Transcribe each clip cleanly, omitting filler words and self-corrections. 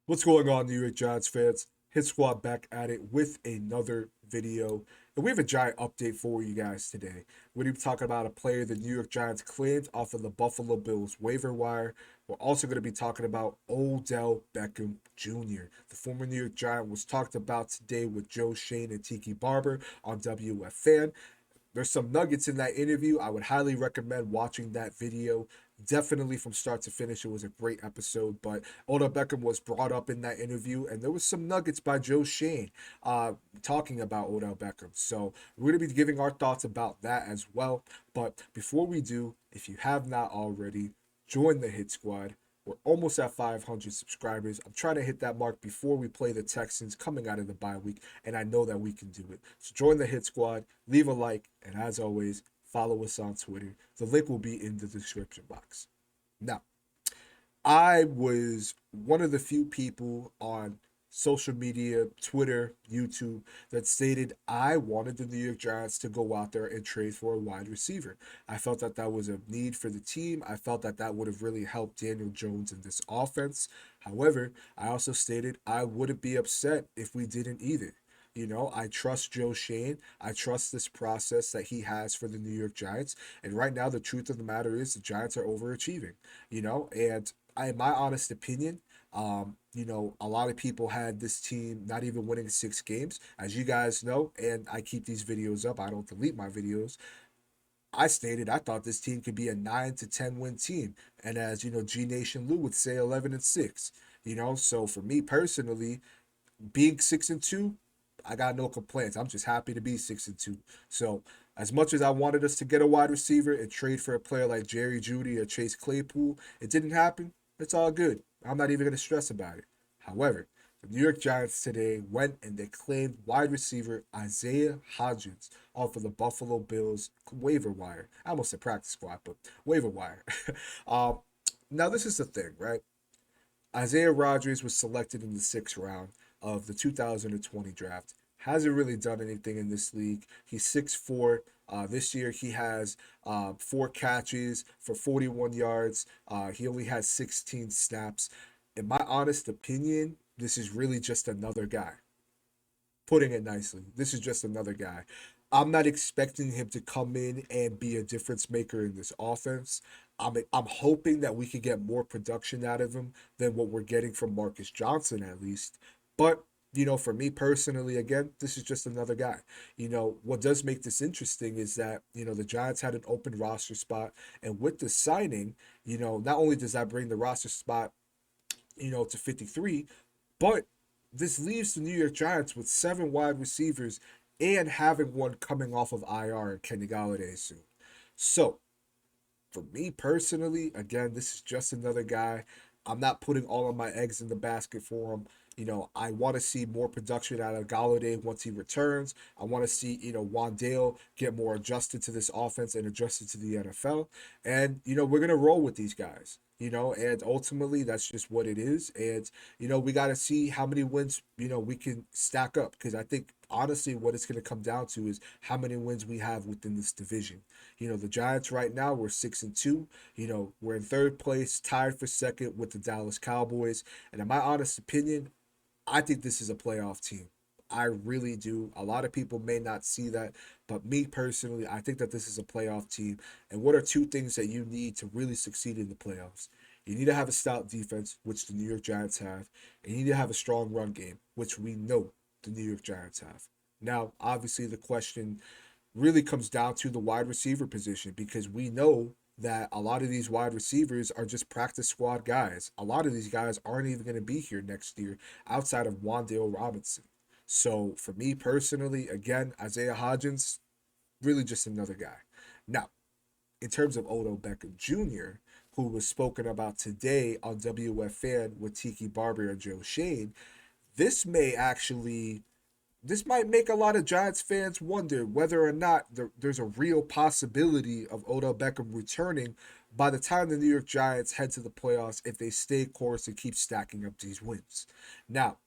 What's going on, New York Giants fans? Hit Squad back at it with another video. And we have a giant update for you guys today. We're going to be talking about a player the New York Giants claimed off of the Buffalo Bills waiver wire. We're also going to be talking about Odell Beckham Jr. The former New York Giant was talked about today with Joe Shane and Tiki Barber on WF Fan. There's some nuggets in that interview. I would highly recommend watching that video. Definitely from start to finish, it was a great episode. But Odell Beckham was brought up in that interview, and there was some nuggets by Joe Shane talking about Odell Beckham. So we're going to be giving our thoughts about that as well. But before we do, if you have not already, join the Hit Squad. We're almost at 500 subscribers. I'm trying to hit that mark before we play the Texans coming out of the bye week, and I know that we can do it. So join the Hit Squad, leave a like, and as always, follow us on Twitter. The link will be in the description box. Now, I was one of the few people on social media, Twitter, YouTube, that stated I wanted the New York Giants to go out there and trade for a wide receiver. I felt that that was a need for the team. I felt that that would have really helped Daniel Jones in this offense. However, I also stated I wouldn't be upset if we didn't either. You know, I trust Joe Shane. I trust this process that he has for the New York Giants. And right now, the truth of the matter is the Giants are overachieving, and in my honest opinion, a lot of people had this team not even winning 6 games. As you guys know, and I keep these videos up, I don't delete my videos. I stated I thought this team could be a 9 to 10 win team. And as you know, G Nation Lou would say 11-6. So for me personally, being 6-2, I got no complaints. I'm just happy to be 6-2. So as much as I wanted us to get a wide receiver and trade for a player like Jerry Jeudy or Chase Claypool, it didn't happen. It's all good. I'm not even going to stress about it. However, the New York Giants today went and they claimed wide receiver Isaiah Hodgins off of the Buffalo Bills waiver wire. I almost said practice squad, but waiver wire. um, now, this is the thing, right? Isaiah Rodgers was selected in the 6th round of the 2020 draft. Hasn't really done anything in this league. He's 6'4". This year he has 4 catches for 41 yards. He only has 16 snaps. In my honest opinion, this is really just another guy. Putting it nicely, this is just another guy. I'm not expecting him to come in and be a difference maker in this offense. I'm hoping that we can get more production out of him than what we're getting from Marcus Johnson at least. But for me personally, again, this is just another guy. What does make this interesting is that the Giants had an open roster spot, and with the signing, not only does that bring the roster spot to 53, but this leaves the New York Giants with 7 wide receivers and having one coming off of IR and Kenny Galladay soon. So, for me personally, again, this is just another guy. I'm not putting all of my eggs in the basket for him. I want to see more production out of Galladay once he returns. I want to see, Wandale get more adjusted to this offense and adjusted to the NFL. And, we're going to roll with these guys. And ultimately that's just what it is. And, we got to see how many wins, we can stack up. Because I think, honestly, what it's going to come down to is how many wins we have within this division. The Giants right now, we're 6-2. We're in 3rd place, tied for 2nd with the Dallas Cowboys. And in my honest opinion, I think this is a playoff team. I really do. A lot of people may not see that, but me personally, I think that this is a playoff team. And what are 2 things that you need to really succeed in the playoffs? You need to have a stout defense, which the New York Giants have, and you need to have a strong run game, which we know the New York Giants have. Now, obviously, the question really comes down to the wide receiver position because we know that a lot of these wide receivers are just practice squad guys. A lot of these guys aren't even going to be here next year outside of Wandale Robinson. So for me personally, again, Isaiah Hodgins, really just another guy. Now, in terms of Odell Beckham Jr., who was spoken about today on WF Fan with Tiki Barber and Joe Shane, this may actually this might make a lot of Giants fans wonder whether or not there's a real possibility of Odell Beckham returning by the time the New York Giants head to the playoffs if they stay course and keep stacking up these wins. Now,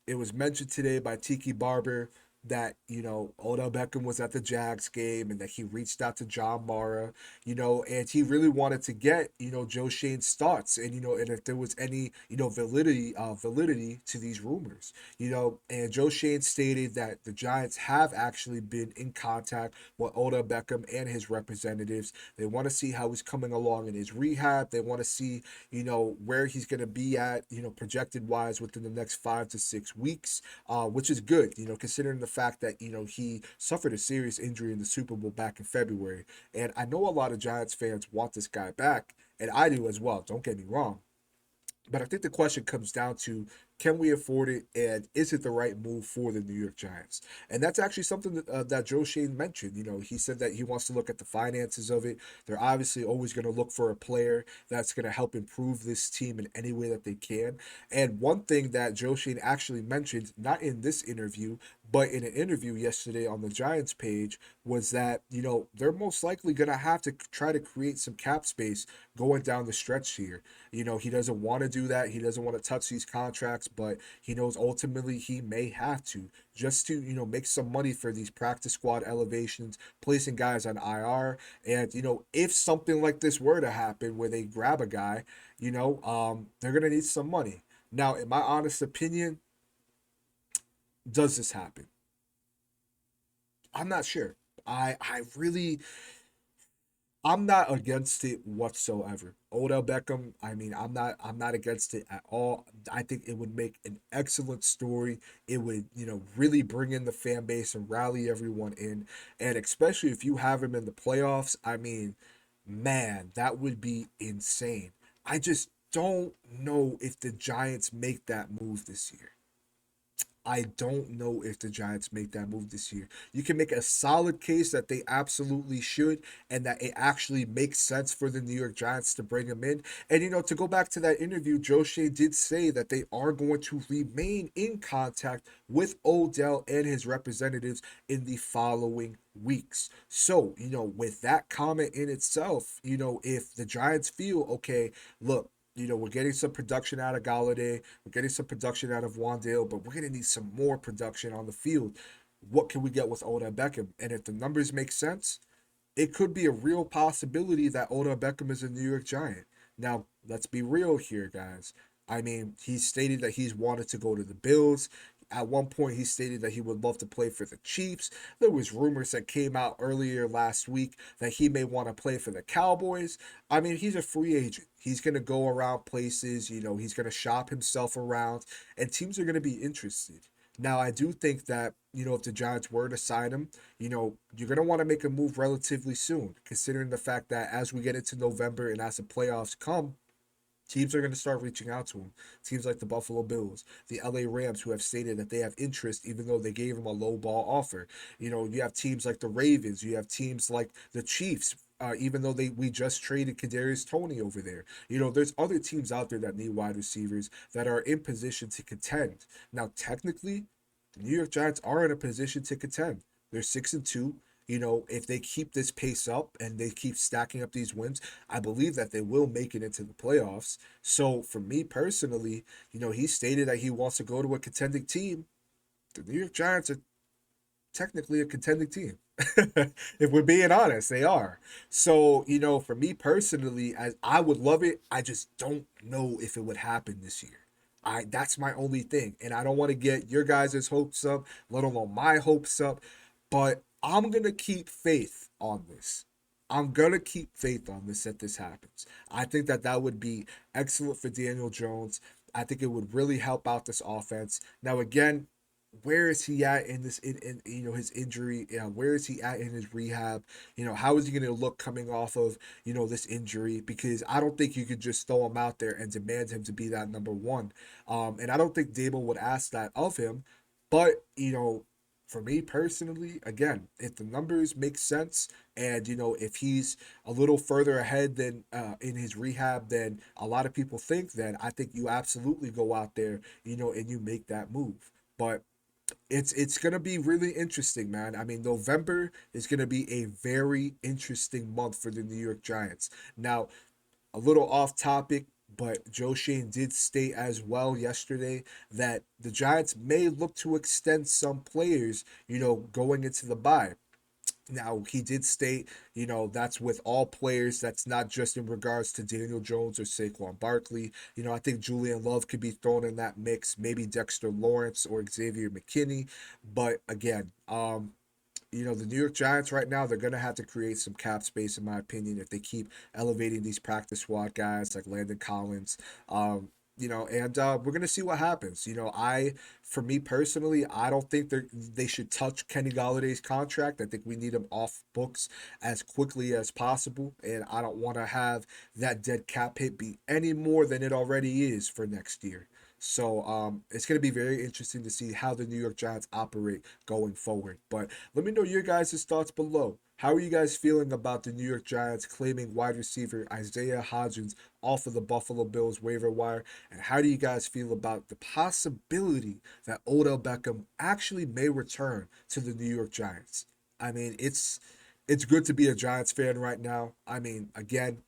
it was mentioned today by Tiki Barber. that, Odell Beckham was at the Jags game and that he reached out to John Mara, and he really wanted to get, Joe Shane's thoughts and, and if there was any, validity to these rumors, and Joe Shane stated that the Giants have actually been in contact with Odell Beckham and his representatives. They want to see how he's coming along in his rehab. They want to see, where he's going to be at, projected wise within the next 5 to 6 weeks, which is good, considering the fact that, he suffered a serious injury in the Super Bowl back in February. And I know a lot of Giants fans want this guy back, and I do as well. Don't get me wrong. But I think the question comes down to, can we afford it, and is it the right move for the New York Giants? And that's actually something that Joe Shane mentioned. He said that he wants to look at the finances of it. They're obviously always going to look for a player that's going to help improve this team in any way that they can. And one thing that Joe Shane actually mentioned, not in this interview, but in an interview yesterday on the Giants page, was that, they're most likely going to have to try to create some cap space going down the stretch here. He doesn't want to do that. He doesn't want to touch these contracts, but he knows ultimately he may have to, just to, make some money for these practice squad elevations, placing guys on IR. And, if something like this were to happen where they grab a guy, they're going to need some money. Now, in my honest opinion, does this happen? I'm not sure. I really, I'm not against it whatsoever. Odell Beckham, I mean, I'm not against it at all. I think it would make an excellent story. It would, really bring in the fan base and rally everyone in. And especially if you have him in the playoffs, I mean, man, that would be insane. I just don't know if the Giants make that move this year. I don't know if the Giants make that move this year. You can make a solid case that they absolutely should, and that it actually makes sense for the New York Giants to bring him in. And, to go back to that interview, Joe Shea did say that they are going to remain in contact with Odell and his representatives in the following weeks. So, with that comment in itself, if the Giants feel, okay, look, we're getting some production out of Galladay. We're getting some production out of Wandale, but we're going to need some more production on the field. What can we get with Odell Beckham? And if the numbers make sense, it could be a real possibility that Odell Beckham is a New York Giant. Now, let's be real here, guys. I mean, he stated that he's wanted to go to the Bills. At one point, he stated that he would love to play for the Chiefs. There was rumors that came out earlier last week that he may want to play for the Cowboys. I mean, he's a free agent. He's going to go around places, he's going to shop himself around, and teams are going to be interested. Now, I do think that, if the Giants were to sign him, you're going to want to make a move relatively soon, considering the fact that as we get into November and as the playoffs come, teams are going to start reaching out to him. Teams like the Buffalo Bills, the LA Rams, who have stated that they have interest, even though they gave him a low ball offer. You have teams like the Ravens. You have teams like the Chiefs. Even though we just traded Kadarius Toney over there, there's other teams out there that need wide receivers that are in position to contend. Now, technically, the New York Giants are in a position to contend. They're 6-2. If they keep this pace up and they keep stacking up these wins, I believe that they will make it into the playoffs. So for me personally, he stated that he wants to go to a contending team. The New York Giants are technically a contending team. If we're being honest, they are. So, for me personally, as I would love it, I just don't know if it would happen this year. That's my only thing. And I don't want to get your guys' hopes up, let alone my hopes up. But I'm gonna keep faith on this. I'm gonna keep faith on this that this happens. I think that would be excellent for Daniel Jones. I think it would really help out this offense. Now again, where is he at in this in his injury? Where is he at in his rehab? How is he going to look coming off of this injury? Because I don't think you could just throw him out there and demand him to be that number one. And I don't think Dable would ask that of him. But for me personally, again, if the numbers make sense and if he's a little further ahead than in his rehab than a lot of people think, then I think you absolutely go out there and you make that move. But it's gonna be really interesting, man. I mean, November is gonna be a very interesting month for the New York Giants. Now, a little off topic, But Joe Shane did state as well yesterday that the Giants may look to extend some players, going into the bye. Now, he did state, that's with all players. That's not just in regards to Daniel Jones or Saquon Barkley. I think Julian Love could be thrown in that mix, maybe Dexter Lawrence or Xavier McKinney. But again, the New York Giants right now, they're going to have to create some cap space, in my opinion, if they keep elevating these practice squad guys like Landon Collins. And we're going to see what happens. For me personally, I don't think they should touch Kenny Galladay's contract. I think we need him off books as quickly as possible. And I don't want to have that dead cap hit be any more than it already is for next year. So it's going to be very interesting to see how the New York Giants operate going forward. But let me know your guys' thoughts below. How are you guys feeling about the New York Giants claiming wide receiver Isaiah Hodgins off of the Buffalo Bills waiver wire? And how do you guys feel about the possibility that Odell Beckham actually may return to the New York Giants? I mean, it's good to be a Giants fan right now. I mean, again,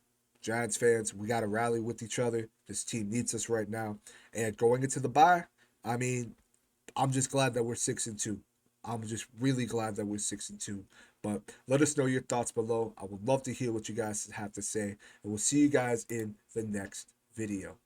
Giants fans, we got to rally with each other. This team needs us right now. And going into the bye, I mean, I'm just glad that we're 6-2. I'm just really glad that we're 6-2. But let us know your thoughts below. I would love to hear what you guys have to say. And we'll see you guys in the next video.